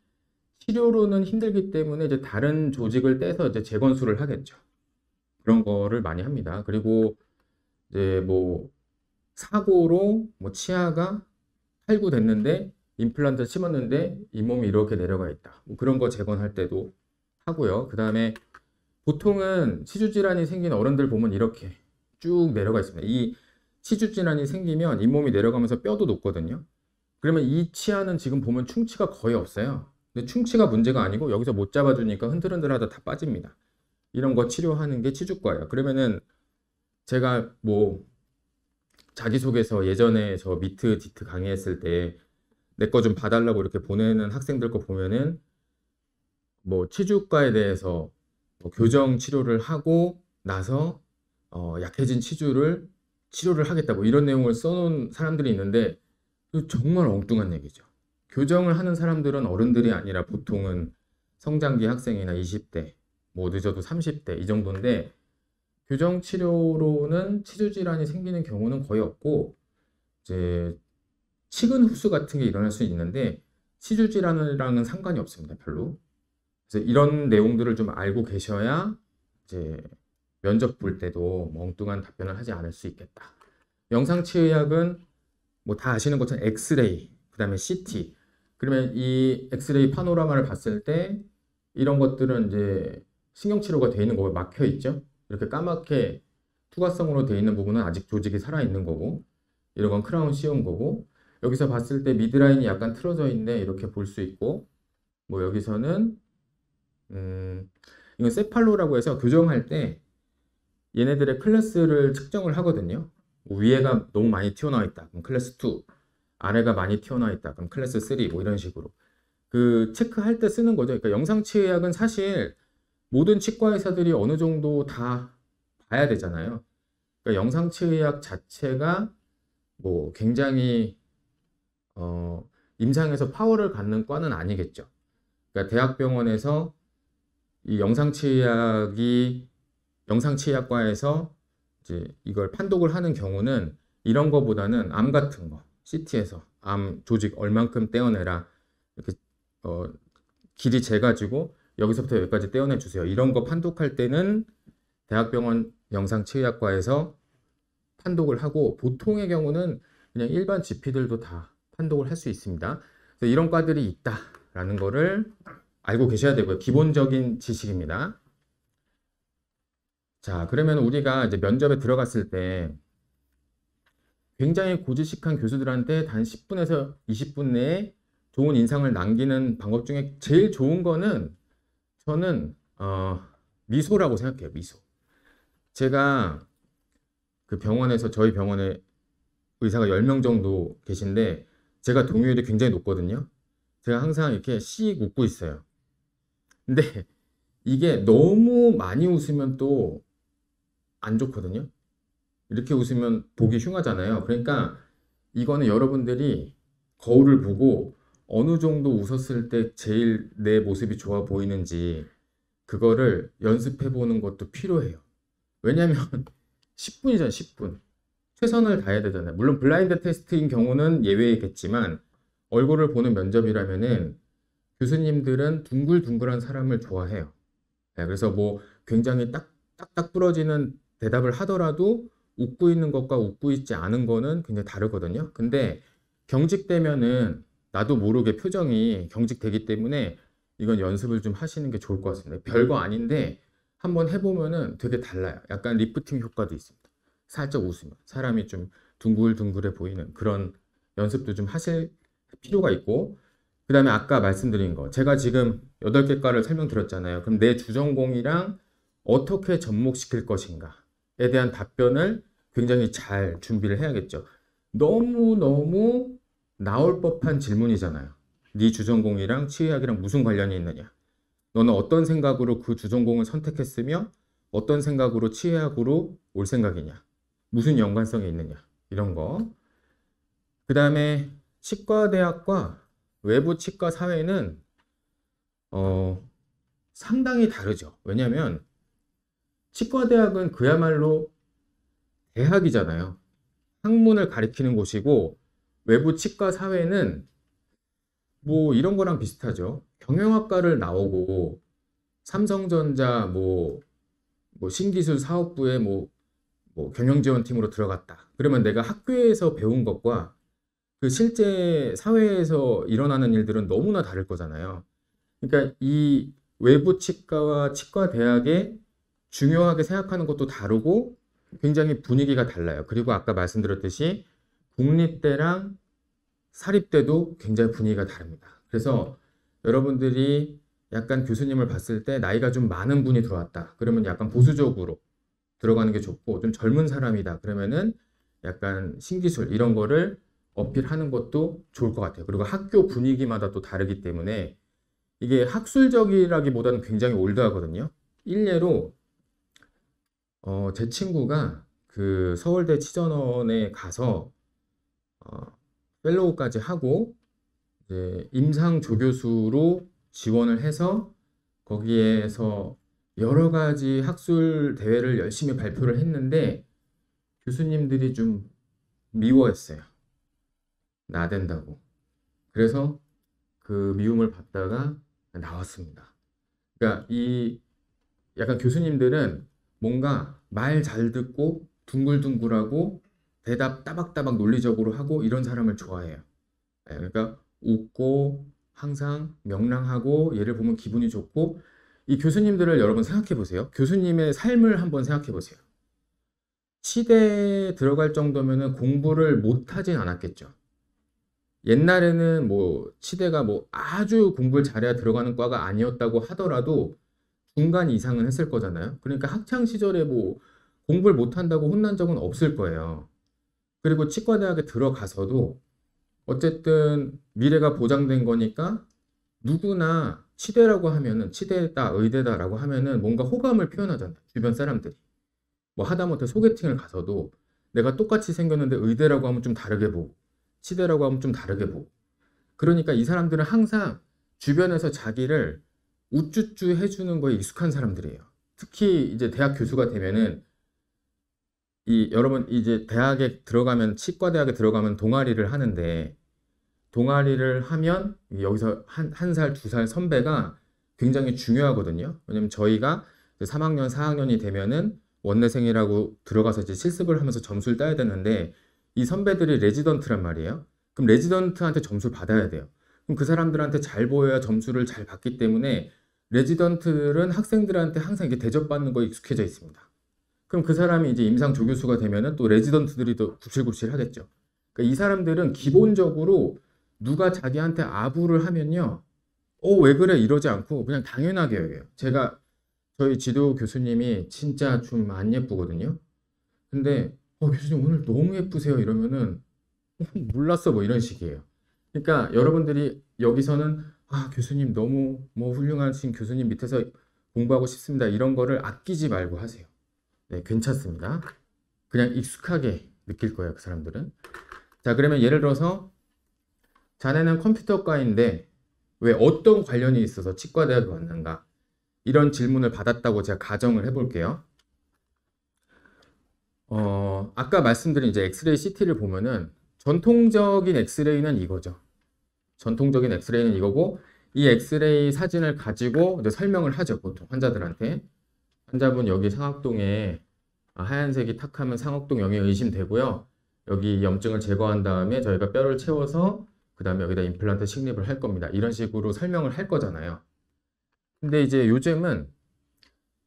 Speaker 1: 치료로는 힘들기 때문에 이제 다른 조직을 떼서 이제 재건수를 하겠죠. 그런 거를 많이 합니다. 그리고 이제 뭐 사고로 뭐 치아가 탈구됐는데 임플란트 심었는데 잇몸이 이렇게 내려가 있다. 뭐 그런 거 재건할 때도 하고요. 그 다음에 보통은 치주질환이 생긴 어른들 보면 이렇게 쭉 내려가 있습니다. 이 치주질환이 생기면 잇몸이 내려가면서 뼈도 녹거든요. 그러면 이 치아는 지금 보면 충치가 거의 없어요. 근데 충치가 문제가 아니고 여기서 못 잡아주니까 흔들흔들하다 다 빠집니다. 이런 거 치료하는 게 치주과예요. 그러면은 제가 뭐 자기소개서 예전에 저 미트 디트 강의했을 때 내 거 좀 봐달라고 이렇게 보내는 학생들 거 보면은 뭐 치주과에 대해서 뭐 교정 치료를 하고 나서 약해진 치료를 하겠다 뭐 이런 내용을 써놓은 사람들이 있는데 정말 엉뚱한 얘기죠. 교정을 하는 사람들은 어른들이 아니라 보통은 성장기 학생이나 20대, 뭐 늦어도 30대 이 정도인데 교정 치료로는 치주 질환이 생기는 경우는 거의 없고 이제 치근 흡수 같은 게 일어날 수 있는데 치주 질환이랑은 상관이 없습니다. 별로. 그래서 이런 내용들을 좀 알고 계셔야 이제 면접 볼 때도 멍뚱한 답변을 하지 않을 수 있겠다. 영상치의학은 뭐 다 아시는 것처럼 엑스레이, 그 다음에 CT. 그러면 이 엑스레이 파노라마를 봤을 때 이런 것들은 이제 신경치료가 되어 있는 거고 막혀 있죠. 이렇게 까맣게 투과성으로 되어 있는 부분은 아직 조직이 살아있는 거고 이런 건 크라운 씌운 거고 여기서 봤을 때 미드라인이 약간 틀어져 있네 이렇게 볼 수 있고 뭐 여기서는 이건 세팔로라고 해서 교정할 때 얘네들의 클래스를 측정을 하거든요. 뭐 위에가 너무 많이 튀어나와 있다. 그럼 클래스 2. 아래가 많이 튀어나와 있다. 그럼 클래스 3. 뭐 이런 식으로. 그 체크할 때 쓰는 거죠. 그러니까 영상치의학은 사실 모든 치과 의사들이 어느 정도 다 봐야 되잖아요. 그러니까 영상치의학 자체가 뭐 굉장히 임상에서 파워를 갖는 과는 아니겠죠. 그러니까 대학병원에서 이 영상치의학과에서 이제 이걸 판독을 하는 경우는 이런 거보다는 암 같은 거, CT에서 암 조직 얼만큼 떼어내라 이렇게 길이 재가지고 여기서부터 여기까지 떼어내 주세요. 이런 거 판독할 때는 대학병원 영상치의학과에서 판독을 하고 보통의 경우는 그냥 일반 GP들도 다 판독을 할 수 있습니다. 그래서 이런 과들이 있다라는 거를 알고 계셔야 되고요. 기본적인 지식입니다. 자, 그러면 우리가 이제 면접에 들어갔을 때 굉장히 고지식한 교수들한테 단 10분에서 20분 내에 좋은 인상을 남기는 방법 중에 제일 좋은 거는 저는 미소라고 생각해요. 미소. 제가 그 병원에서 저희 병원에 의사가 10명 정도 계신데 제가 동의율이 굉장히 높거든요. 제가 항상 이렇게 씩 웃고 있어요. 근데 이게 너무 많이 웃으면 또 안 좋거든요. 이렇게 웃으면 보기 흉하잖아요. 그러니까 이거는 여러분들이 거울을 보고 어느 정도 웃었을 때 제일 내 모습이 좋아 보이는지 그거를 연습해 보는 것도 필요해요. 왜냐면 10분이잖아요. 10분. 최선을 다해야 되잖아요. 물론 블라인드 테스트인 경우는 예외이겠지만 얼굴을 보는 면접이라면은 교수님들은 둥글둥글한 사람을 좋아해요. 네, 그래서 뭐 굉장히 딱딱 부러지는 대답을 하더라도 웃고 있는 것과 웃고 있지 않은 거는 굉장히 다르거든요. 근데 경직되면은 나도 모르게 표정이 경직되기 때문에 이건 연습을 좀 하시는 게 좋을 것 같습니다. 별거 아닌데 한번 해보면은 되게 달라요. 약간 리프팅 효과도 있습니다. 살짝 웃으면 사람이 좀 둥글둥글해 보이는 그런 연습도 좀 하실 필요가 있고 그 다음에 아까 말씀드린 거 제가 지금 8개 과를 설명드렸잖아요. 그럼 내 주전공이랑 어떻게 접목시킬 것인가에 대한 답변을 굉장히 잘 준비를 해야겠죠. 너무너무 나올 법한 질문이잖아요. 네 주전공이랑 치의학이랑 무슨 관련이 있느냐? 너는 어떤 생각으로 그 주전공을 선택했으며 어떤 생각으로 치의학으로 올 생각이냐? 무슨 연관성이 있느냐? 이런 거. 그 다음에 치과대학과 외부 치과 사회는 상당히 다르죠. 왜냐하면 치과대학은 그야말로 대학이잖아요. 학문을 가리키는 곳이고 외부 치과 사회는 뭐 이런 거랑 비슷하죠. 경영학과를 나오고 삼성전자 뭐 신기술 사업부에 뭐 경영지원팀으로 들어갔다. 그러면 내가 학교에서 배운 것과 그 실제 사회에서 일어나는 일들은 너무나 다를 거잖아요. 그러니까 이 외부 치과와 치과 대학에 중요하게 생각하는 것도 다르고 굉장히 분위기가 달라요. 그리고 아까 말씀드렸듯이 국립대랑 사립대도 굉장히 분위기가 다릅니다. 그래서 여러분들이 약간 교수님을 봤을 때 나이가 좀 많은 분이 들어왔다. 그러면 약간 보수적으로 들어가는 게 좋고, 좀 젊은 사람이다. 그러면은 약간 신기술 이런 거를 어필하는 것도 좋을 것 같아요. 그리고 학교 분위기마다 또 다르기 때문에 이게 학술적이라기보다는 굉장히 올드하거든요. 일례로 제 친구가 그 서울대 치전원에 가서 펠로우까지 하고 이제 임상 조교수로 지원을 해서 거기에서 여러 가지 학술 대회를 열심히 발표를 했는데 교수님들이 좀 미워했어요. 나댄다고. 그래서 그 미움을 받다가 나왔습니다. 그러니까 이 약간 교수님들은 뭔가 말 잘 듣고 둥글둥글하고 대답 따박따박 논리적으로 하고 이런 사람을 좋아해요. 그러니까 웃고 항상 명랑하고 얘를 보면 기분이 좋고 이 교수님들을 여러분 생각해 보세요. 교수님의 삶을 한번 생각해 보세요. 치대에 들어갈 정도면은 공부를 못하진 않았겠죠. 옛날에는 뭐 치대가 뭐 아주 공부를 잘해야 들어가는 과가 아니었다고 하더라도 중간 이상은 했을 거잖아요. 그러니까 학창 시절에 뭐 공부를 못한다고 혼난 적은 없을 거예요. 그리고 치과대학에 들어가서도 어쨌든 미래가 보장된 거니까 누구나 치대라고 하면은 치대다, 의대다라고 하면은 뭔가 호감을 표현하잖아요. 주변 사람들이. 뭐 하다못해 소개팅을 가서도 내가 똑같이 생겼는데 의대라고 하면 좀 다르게 보고 치대라고 하면 좀 다르게 보고. 그러니까 이 사람들은 항상 주변에서 자기를 우쭈쭈 해주는 거에 익숙한 사람들이에요. 특히 이제 대학 교수가 되면은 여러분 이제 대학에 들어가면 치과대학에 들어가면 동아리를 하는데 동아리를 하면 여기서 한 살, 두 살 선배가 굉장히 중요하거든요. 왜냐면 저희가 3학년, 4학년이 되면은 원내생이라고 들어가서 이제 실습을 하면서 점수를 따야 되는데 이 선배들이 레지던트란 말이에요. 그럼 레지던트한테 점수를 받아야 돼요. 그럼 그 사람들한테 잘 보여야 점수를 잘 받기 때문에 레지던트들은 학생들한테 항상 이렇게 대접받는 거에 익숙해져 있습니다. 그럼 그 사람이 이제 임상 조교수가 되면은 또 레지던트들이 또 굽실굽실 하겠죠. 그러니까 이 사람들은 기본적으로 누가 자기한테 아부를 하면요. 왜 그래? 이러지 않고 그냥 당연하게 여겨요. 저희 지도 교수님이 진짜 좀 안 예쁘거든요. 근데 교수님 오늘 너무 예쁘세요 이러면은 몰랐어 뭐 이런 식이에요. 그러니까 여러분들이 여기서는 교수님 너무 뭐 훌륭하신 교수님 밑에서 공부하고 싶습니다. 이런 거를 아끼지 말고 하세요. 네, 괜찮습니다. 그냥 익숙하게 느낄 거예요, 그 사람들은. 자, 그러면 예를 들어서 자네는 컴퓨터과인데 왜 어떤 관련이 있어서 치과대학에 왔는가? 이런 질문을 받았다고 제가 가정을 해볼게요. 아까 말씀드린 이제 엑스레이 CT를 보면은 전통적인 엑스레이는 이거죠. 전통적인 엑스레이는 이거고 이 엑스레이 사진을 가지고 이제 설명을 하죠. 보통 환자들한테. 환자분 여기 상악동에 하얀색이 탁하면 상악동 영예 의심되고요. 여기 염증을 제거한 다음에 저희가 뼈를 채워서 그 다음에 여기다 임플란트 식립을 할 겁니다. 이런 식으로 설명을 할 거잖아요. 근데 이제 요즘은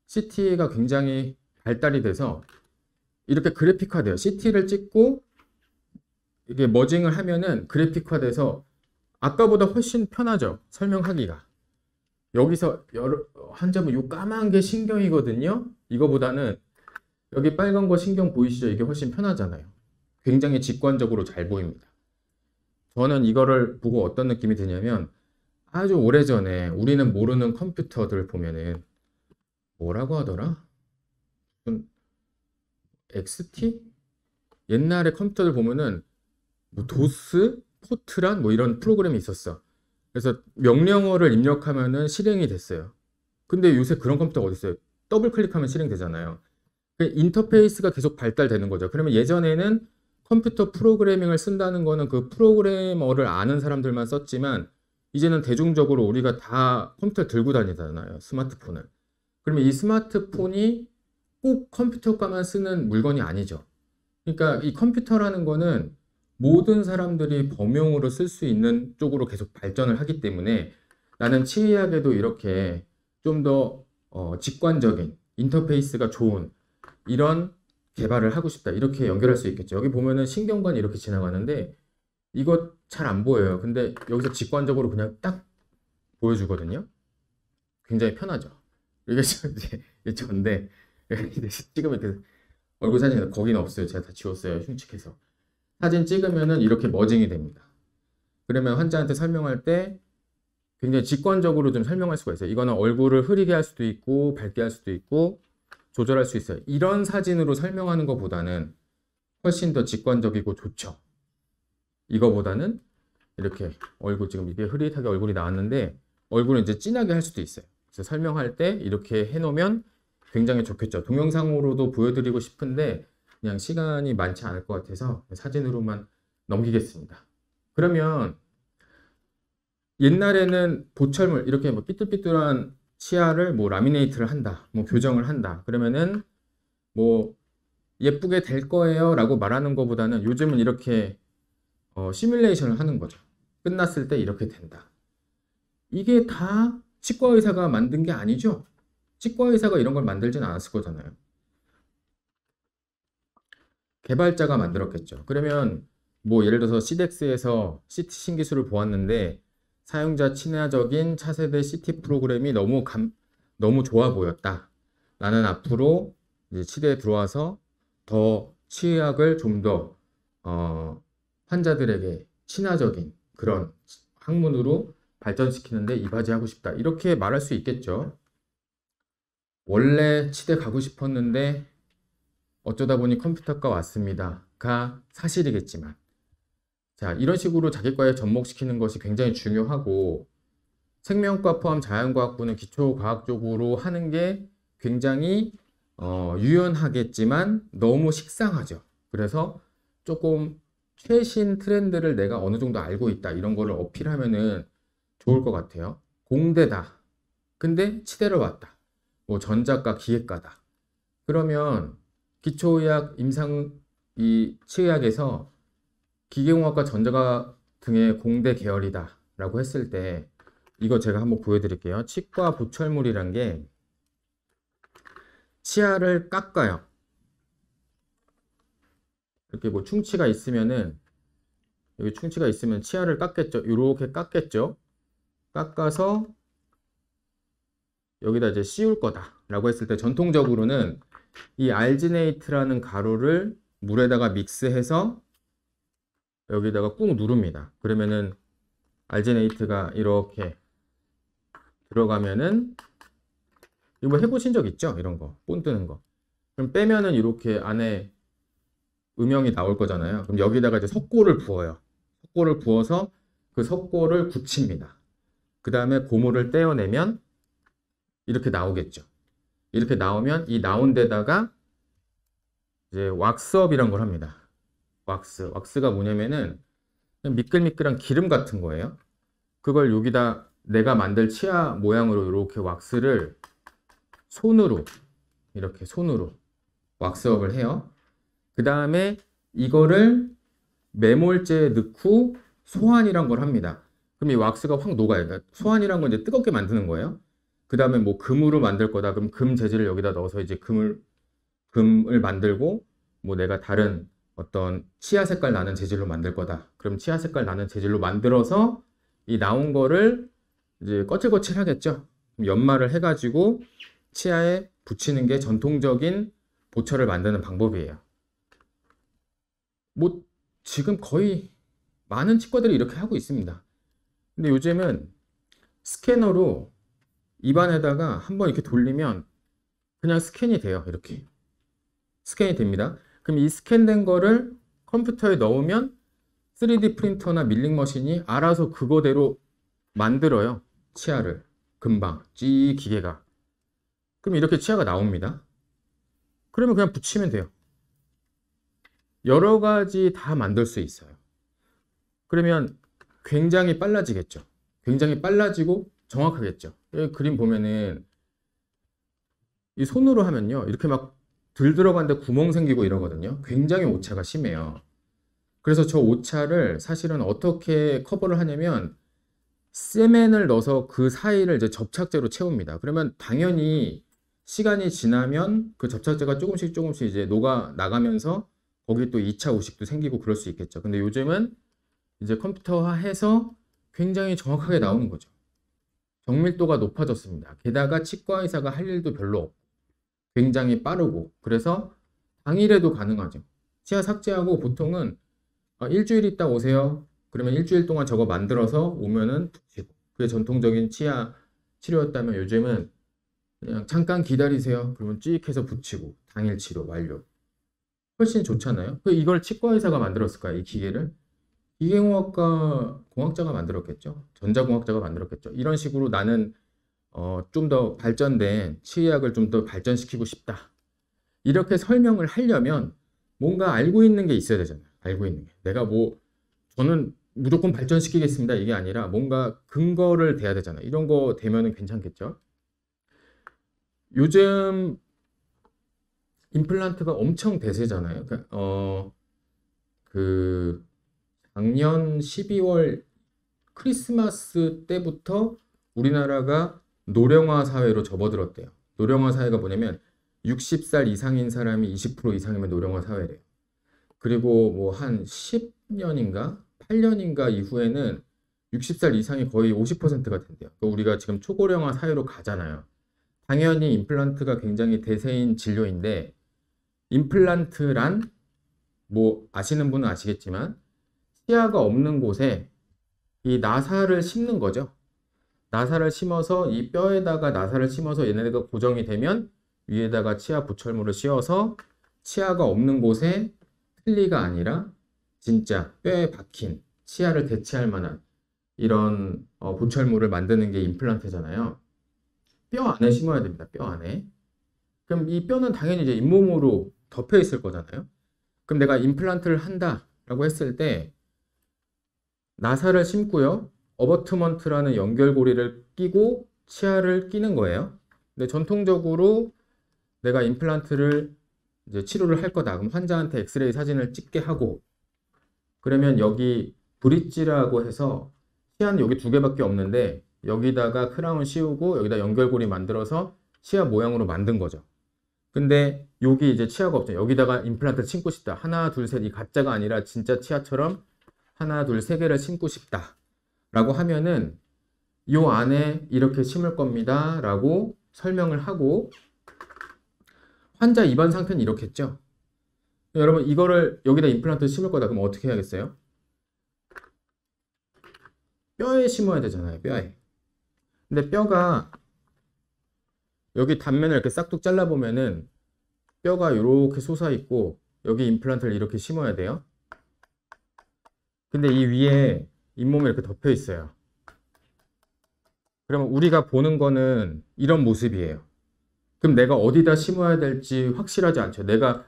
Speaker 1: CT가 굉장히 발달이 돼서 이렇게 그래픽화돼요. CT를 찍고 이게 머징을 하면은 그래픽화돼서 아까보다 훨씬 편하죠. 설명하기가. 여기서 환자분 요 까만 게 신경이거든요. 이거보다는 여기 빨간 거 신경 보이시죠? 이게 훨씬 편하잖아요. 굉장히 직관적으로 잘 보입니다. 저는 이거를 보고 어떤 느낌이 드냐면 아주 오래전에 우리는 모르는 컴퓨터들 보면은 뭐라고 하더라? XT? 옛날에 컴퓨터들 보면은 뭐 도스, 포트란 뭐 이런 프로그램이 있었어. 그래서 명령어를 입력하면은 실행이 됐어요. 근데 요새 그런 컴퓨터가 어디 있어요? 더블 클릭하면 실행되잖아요. 인터페이스가 계속 발달되는 거죠. 그러면 예전에는 컴퓨터 프로그래밍을 쓴다는 거는 그 프로그래머를 아는 사람들만 썼지만 이제는 대중적으로 우리가 다 컴퓨터 들고 다니잖아요. 스마트폰을. 그러면 이 스마트폰이 꼭 컴퓨터가만 쓰는 물건이 아니죠. 그러니까 이 컴퓨터라는 거는 모든 사람들이 범용으로 쓸 수 있는 쪽으로 계속 발전을 하기 때문에 나는 치의학에도 이렇게 좀 더 직관적인 인터페이스가 좋은 이런 개발을 하고 싶다. 이렇게 연결할 수 있겠죠. 여기 보면은 신경관이 이렇게 지나가는데 이거 잘 안 보여요. 근데 여기서 직관적으로 그냥 딱 보여주거든요. 굉장히 편하죠. 이게 이제 저인데 이제 찍으면 이렇게 얼굴 사진이 거기는 없어요. 제가 다 지웠어요. 흉측해서. 사진 찍으면은 이렇게 머징이 됩니다. 그러면 환자한테 설명할 때 굉장히 직관적으로 좀 설명할 수가 있어요. 이거는 얼굴을 흐리게 할 수도 있고 밝게 할 수도 있고 조절할 수 있어요. 이런 사진으로 설명하는 것보다는 훨씬 더 직관적이고 좋죠. 이거보다는 이렇게 얼굴 지금 이게 흐릿하게 얼굴이 나왔는데 얼굴을 이제 진하게 할 수도 있어요. 그래서 설명할 때 이렇게 해놓으면 굉장히 좋겠죠. 동영상으로도 보여드리고 싶은데 그냥 시간이 많지 않을 것 같아서 사진으로만 넘기겠습니다. 그러면 옛날에는 보철물 이렇게 뭐 삐뚤삐뚤한 치아를 뭐 라미네이트를 한다, 뭐 교정을 한다. 그러면은 뭐 예쁘게 될 거예요 라고 말하는 것보다는 요즘은 이렇게 시뮬레이션을 하는 거죠. 끝났을 때 이렇게 된다. 이게 다 치과 의사가 만든 게 아니죠. 치과 의사가 이런 걸 만들진 않았을 거잖아요. 개발자가 만들었겠죠. 그러면 뭐 예를 들어서 시덱스에서 CT 신기술을 보았는데 사용자 친화적인 차세대 CT 프로그램이 너무 좋아 보였다. 나는 앞으로 이제 치대에 들어와서 더 치의학을 좀 더 환자들에게 친화적인 그런 학문으로 발전시키는데 이바지하고 싶다. 이렇게 말할 수 있겠죠. 원래 치대 가고 싶었는데 어쩌다 보니 컴퓨터과 왔습니다.가 사실이겠지만 자, 이런 식으로 자기과에 접목시키는 것이 굉장히 중요하고 생명과 포함 자연과학부는 기초과학적으로 하는 게 굉장히 유연하겠지만 너무 식상하죠. 그래서 조금 최신 트렌드를 내가 어느 정도 알고 있다 이런 거를 어필하면은 좋을 것 같아요. 공대다. 근데 치대를 왔다. 뭐 전자과 기계과다. 그러면 기초의학 이 치의학에서 기계공학과 전자과 등의 공대 계열이다 라고 했을 때 이거 제가 한번 보여드릴게요. 치과 보철물이란 게 치아를 깎아요. 이렇게 뭐 충치가 있으면은 여기 충치가 있으면 치아를 깎겠죠. 이렇게 깎겠죠. 깎아서 여기다 이제 씌울 거다 라고 했을 때 전통적으로는 이 알지네이트라는 가루를 물에다가 믹스해서 여기다가 꾹 누릅니다. 그러면은 알지네이트가 이렇게 들어가면은 이거 해보신 적 있죠? 이런 거, 본 뜨는 거. 그럼 빼면은 이렇게 안에 음영이 나올 거잖아요. 그럼 여기다가 이제 석고를 부어요. 석고를 부어서 그 석고를 굳힙니다. 그 다음에 고무를 떼어내면 이렇게 나오겠죠. 이렇게 나오면 이 나온 데다가 이제 왁스업이란 걸 합니다. 왁스가 뭐냐면은 그냥 미끌미끌한 기름 같은 거예요. 그걸 여기다 내가 만들 치아 모양으로 이렇게 왁스를 이렇게 손으로 왁스업을 해요. 그 다음에 이거를 메몰제에 넣고 소환이란 걸 합니다. 그럼 이 왁스가 확 녹아요. 그러니까 소환이란 건 이제 뜨겁게 만드는 거예요. 그 다음에 뭐 금으로 만들 거다. 그럼 금 재질을 여기다 넣어서 이제 금을 만들고 뭐 내가 다른 어떤 치아 색깔 나는 재질로 만들 거다. 그럼 치아 색깔 나는 재질로 만들어서 이 나온 거를 이제 거칠거칠 하겠죠. 연마를 해가지고 치아에 붙이는 게 전통적인 보철을 만드는 방법이에요. 뭐 지금 거의 많은 치과들이 이렇게 하고 있습니다. 근데 요즘은 스캐너로 입안에다가 한번 이렇게 돌리면 그냥 스캔이 돼요. 이렇게 스캔이 됩니다. 그럼 이 스캔된 거를 컴퓨터에 넣으면 3D 프린터나 밀링 머신이 알아서 그거대로 만들어요. 치아를 금방 기계가. 그럼 이렇게 치아가 나옵니다. 그러면 그냥 붙이면 돼요. 여러 가지 다 만들 수 있어요. 그러면 굉장히 빨라지겠죠. 굉장히 빨라지고 정확하겠죠. 여기 그림 보면은 이 손으로 하면요. 이렇게 막 들어가는데 구멍 생기고 이러거든요. 굉장히 오차가 심해요. 그래서 저 오차를 사실은 어떻게 커버를 하냐면 세멘을 넣어서 그 사이를 이제 접착제로 채웁니다. 그러면 당연히 시간이 지나면 그 접착제가 조금씩 이제 녹아 나가면서 거기 또 2차 우식도 생기고 그럴 수 있겠죠. 근데 요즘은 이제 컴퓨터화해서 굉장히 정확하게 나오는 거죠. 정밀도가 높아졌습니다. 게다가 치과 의사가 할 일도 별로 없고 굉장히 빠르고 그래서 당일에도 가능하죠. 치아 삭제하고 보통은 일주일 있다 오세요. 그러면 일주일 동안 저거 만들어서 오면은 붙이고 그게 전통적인 치아 치료였다면 요즘은 그냥 잠깐 기다리세요. 그러면 찍 해서 붙이고 당일 치료 완료. 훨씬 좋잖아요. 이걸 치과 의사가 만들었을까요? 이 기계를? 기계공학과 공학자가 만들었겠죠. 전자공학자가 만들었겠죠. 이런 식으로 나는 좀 더 발전된 치의학을 좀 더 발전시키고 싶다. 이렇게 설명을 하려면 뭔가 알고 있는 게 있어야 되잖아요. 알고 있는 게. 내가 뭐 저는 무조건 발전시키겠습니다. 이게 아니라 뭔가 근거를 대야 되잖아요. 이런 거 되면은 괜찮겠죠. 요즘 임플란트가 엄청 대세잖아요. 그 작년 12월 크리스마스 때부터 우리나라가 노령화 사회로 접어들었대요. 노령화 사회가 뭐냐면 60살 이상인 사람이 20% 이상이면 노령화 사회래요. 그리고 뭐 한 10년인가 8년인가 이후에는 60살 이상이 거의 50%가 된대요. 그러니까 우리가 지금 초고령화 사회로 가잖아요. 당연히 임플란트가 굉장히 대세인 진료인데 임플란트란 뭐 아시는 분은 아시겠지만 치아가 없는 곳에 이 나사를 심는 거죠. 나사를 심어서 이 뼈에다가 나사를 심어서 얘네가 고정이 되면 위에다가 치아 보철물을 씌워서 치아가 없는 곳에 틀니가 아니라 진짜 뼈에 박힌 치아를 대체할 만한 이런 보철물을 만드는 게 임플란트잖아요. 뼈 안에 심어야 됩니다. 뼈 안에. 그럼 이 뼈는 당연히 이제 잇몸으로 덮여 있을 거잖아요. 그럼 내가 임플란트를 한다라고 했을 때 나사를 심고요. 어버트먼트라는 연결고리를 끼고 치아를 끼는 거예요. 근데 전통적으로 내가 임플란트를 이제 치료를 할 거다. 그럼 환자한테 엑스레이 사진을 찍게 하고 그러면 여기 브릿지라고 해서 치아는 여기 두 개밖에 없는데 여기다가 크라운 씌우고 여기다 연결고리 만들어서 치아 모양으로 만든 거죠. 근데 여기 이제 치아가 없죠. 여기다가 임플란트 심고 싶다. 하나, 둘, 셋. 이 가짜가 아니라 진짜 치아처럼 하나, 둘, 세 개를 심고 싶다. 라고 하면은 요 안에 이렇게 심을 겁니다. 라고 설명을 하고 환자 입안 상태는 이렇겠죠. 여러분 이거를 여기다 임플란트 심을 거다. 그럼 어떻게 해야겠어요? 뼈에 심어야 되잖아요. 뼈에. 근데 뼈가 여기 단면을 이렇게 싹둑 잘라보면은 뼈가 이렇게 솟아있고 여기 임플란트를 이렇게 심어야 돼요. 근데 이 위에 잇몸이 이렇게 덮여 있어요. 그러면 우리가 보는 거는 이런 모습이에요. 그럼 내가 어디다 심어야 될지 확실하지 않죠. 내가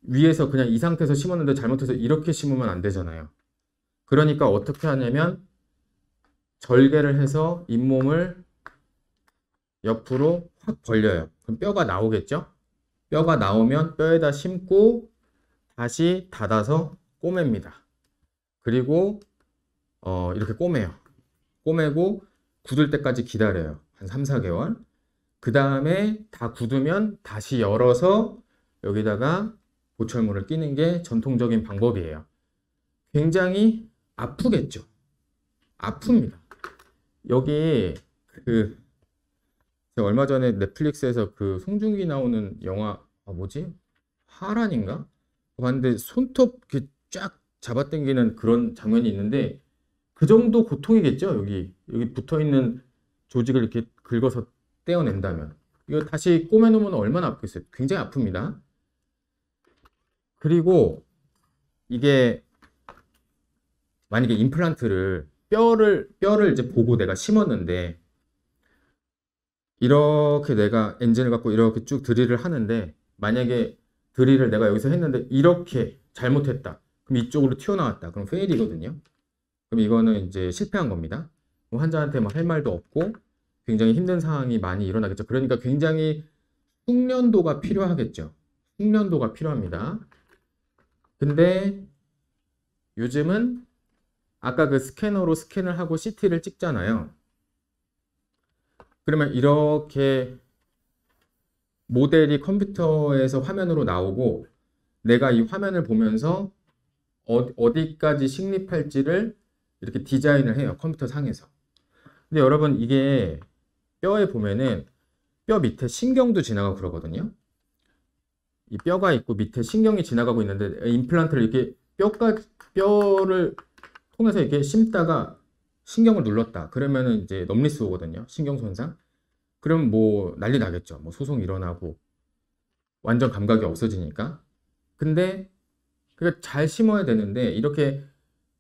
Speaker 1: 위에서 그냥 이 상태에서 심었는데 잘못해서 이렇게 심으면 안 되잖아요. 그러니까 어떻게 하냐면 절개를 해서 잇몸을 옆으로 확 벌려요. 그럼 뼈가 나오겠죠? 뼈가 나오면 뼈에다 심고 다시 닫아서 꼬맵니다. 그리고 이렇게 꼬매요. 꼬매고 굳을 때까지 기다려요. 한 3, 4개월. 그 다음에 다 굳으면 다시 열어서 여기다가 보철물을 끼는 게 전통적인 방법이에요. 굉장히 아프겠죠? 아픕니다. 여기 제가 얼마 전에 넷플릭스에서 그 송중기 나오는 영화 뭐지? 하란인가? 봤는데 손톱 이렇게 쫙 잡아당기는 그런 장면이 있는데 그 정도 고통이겠죠? 여기 붙어있는 조직을 이렇게 긁어서 떼어낸다면 이거 다시 꼬매놓으면 얼마나 아프겠어요? 굉장히 아픕니다. 그리고 이게 만약에 임플란트를 뼈를 이제 보고 내가 심었는데 이렇게 내가 엔진을 갖고 이렇게 쭉 드릴을 하는데 만약에 드릴을 내가 여기서 했는데 이렇게 잘못했다. 그럼 이쪽으로 튀어나왔다. 그럼 페일이거든요. 그럼 이거는 이제 실패한 겁니다. 환자한테 뭐 할 말도 없고 굉장히 힘든 상황이 많이 일어나겠죠. 그러니까 굉장히 숙련도가 필요하겠죠. 숙련도가 필요합니다. 근데 요즘은 아까 그 스캐너로 스캔을 하고 CT를 찍잖아요. 그러면 이렇게 모델이 컴퓨터에서 화면으로 나오고 내가 이 화면을 보면서 어디까지 식립할지를 이렇게 디자인을 해요. 컴퓨터 상에서. 근데 여러분 이게 뼈에 보면은 뼈 밑에 신경도 지나가고 그러거든요. 이 뼈가 있고 밑에 신경이 지나가고 있는데 임플란트를 이렇게 뼈를 통해서 이렇게 심다가 신경을 눌렀다. 그러면은 이제 넘리스 오거든요. 신경 손상. 그럼 뭐 난리 나겠죠. 뭐 소송 일어나고 완전 감각이 없어지니까. 근데 그게 잘 심어야 되는데 이렇게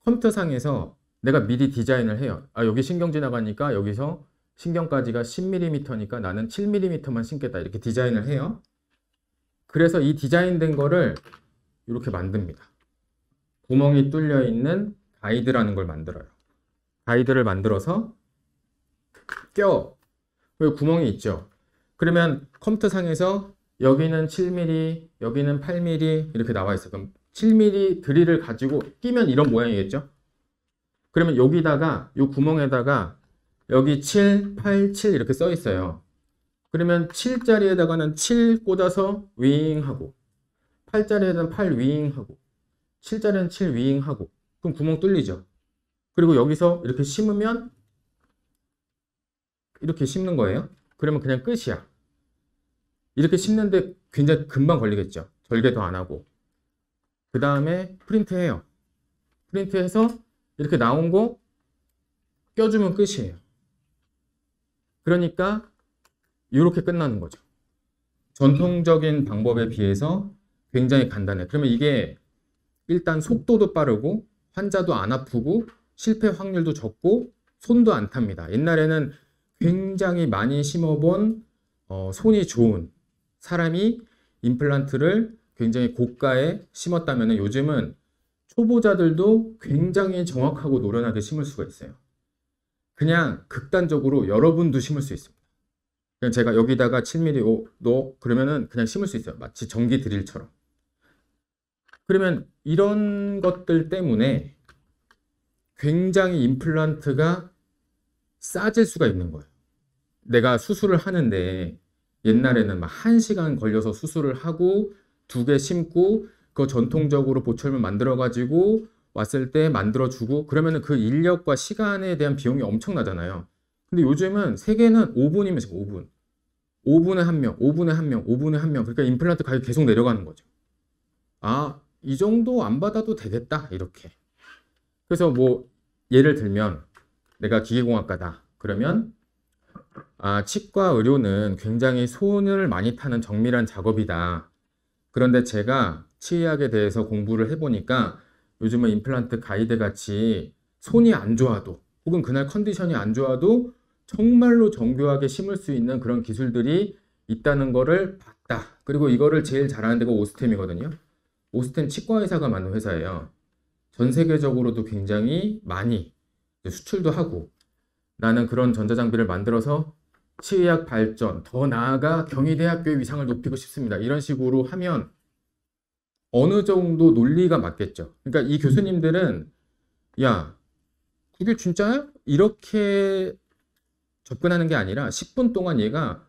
Speaker 1: 컴퓨터상에서 내가 미리 디자인을 해요. 아, 여기 신경 지나가니까 여기서 신경까지가 10mm니까 나는 7mm만 심겠다. 이렇게 디자인을 해요. 그래서 이 디자인된 거를 이렇게 만듭니다. 구멍이 뚫려 있는 가이드라는 걸 만들어요. 가이드를 만들어서 여기 구멍이 있죠. 그러면 컴퓨터상에서 여기는 7mm, 여기는 8mm 이렇게 나와 있어요. 그럼 7mm 드릴을 가지고 끼면 이런 모양이겠죠. 그러면 여기다가 이 구멍에다가 여기 7, 8, 7 이렇게 써 있어요. 그러면 7자리에다가는 7 꽂아서 윙하고 8자리에다가는 8 윙하고 7자리에는 7 윙하고 그럼 구멍 뚫리죠. 그리고 여기서 이렇게 심으면 이렇게 심는 거예요. 그러면 그냥 끝이야. 이렇게 심는데 굉장히 금방 걸리겠죠. 절개도 안 하고. 그 다음에 프린트해요. 프린트해서 이렇게 나온 거 껴주면 끝이에요. 그러니까 이렇게 끝나는 거죠. 전통적인 방법에 비해서 굉장히 간단해. 그러면 이게 일단 속도도 빠르고 환자도 안 아프고 실패 확률도 적고 손도 안 탑니다. 옛날에는 굉장히 많이 심어본 손이 좋은 사람이 임플란트를 굉장히 고가에 심었다면 요즘은 초보자들도 굉장히 정확하고 노련하게 심을 수가 있어요. 그냥 극단적으로 여러분도 심을 수 있습니다. 그냥 제가 여기다가 7mm 넣어 그러면은 그냥 심을 수 있어요. 마치 전기 드릴처럼. 그러면 이런 것들 때문에 굉장히 임플란트가 싸질 수가 있는 거예요. 내가 수술을 하는데 옛날에는 막 1시간 걸려서 수술을 하고 2개 심고 그 전통적으로 보철물 만들어 가지고 왔을 때 만들어주고 그러면은 그 인력과 시간에 대한 비용이 엄청나잖아요. 근데 요즘은 세계는 5분이면 5분. 5분에 1명, 5분에 1명, 5분에 1명. 그러니까 임플란트 가격이 계속 내려가는 거죠. 아, 이 정도 안 받아도 되겠다. 이렇게. 그래서 뭐 예를 들면 내가 기계공학과다. 그러면 치과 의료는 굉장히 손을 많이 타는 정밀한 작업이다. 그런데 제가 치의학에 대해서 공부를 해보니까 요즘은 임플란트 가이드 같이 손이 안 좋아도 혹은 그날 컨디션이 안 좋아도 정말로 정교하게 심을 수 있는 그런 기술들이 있다는 거를 봤다. 그리고 이거를 제일 잘하는 데가 오스템이거든요. 오스템 치과의사가 만든 회사예요. 전 세계적으로도 굉장히 많이 수출도 하고 나는 그런 전자장비를 만들어서 치의학 발전, 더 나아가 경희대학교의 위상을 높이고 싶습니다. 이런 식으로 하면 어느 정도 논리가 맞겠죠. 그러니까 이 교수님들은 야, 그게 진짜야? 이렇게 접근하는 게 아니라 10분 동안 얘가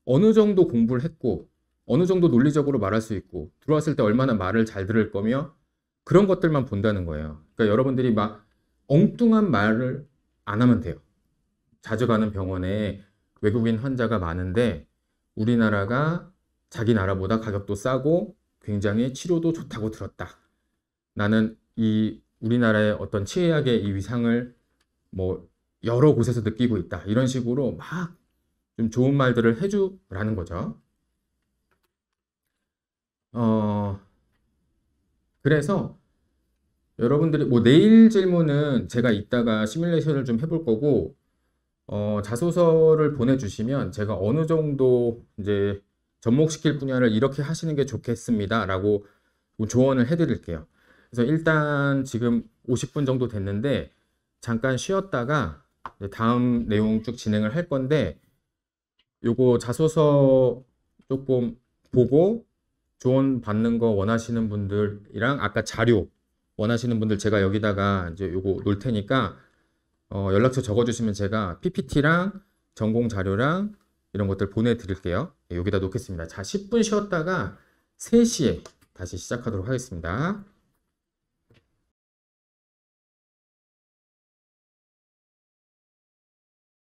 Speaker 1: 어느 정도 공부를 했고 어느 정도 논리적으로 말할 수 있고 들어왔을 때 얼마나 말을 잘 들을 거며 그런 것들만 본다는 거예요. 그러니까 여러분들이 막 엉뚱한 말을 안 하면 돼요. 자주 가는 병원에 외국인 환자가 많은데 우리나라가 자기 나라보다 가격도 싸고 굉장히 치료도 좋다고 들었다. 나는 이 우리나라의 어떤 치의학의 이 위상을 뭐 여러 곳에서 느끼고 있다. 이런 식으로 막 좀 좋은 말들을 해주라는 거죠. 그래서 여러분들이 뭐 내일 질문은 제가 이따가 시뮬레이션을 좀 해볼 거고 자소서를 보내주시면 제가 어느 정도 이제 접목시킬 분야를 이렇게 하시는 게 좋겠습니다 라고 조언을 해드릴게요. 그래서 일단 지금 50분 정도 됐는데 잠깐 쉬었다가 다음 내용 쭉 진행을 할 건데 요거 자소서 조금 보고 조언 받는 거 원하시는 분들이랑 아까 자료 원하시는 분들 제가 여기다가 이제 요거 놓을 테니까 연락처 적어주시면 제가 PPT랑 전공 자료랑 이런 것들 보내드릴게요. 여기다 놓겠습니다. 자, 10분 쉬었다가 3시에 다시 시작하도록 하겠습니다.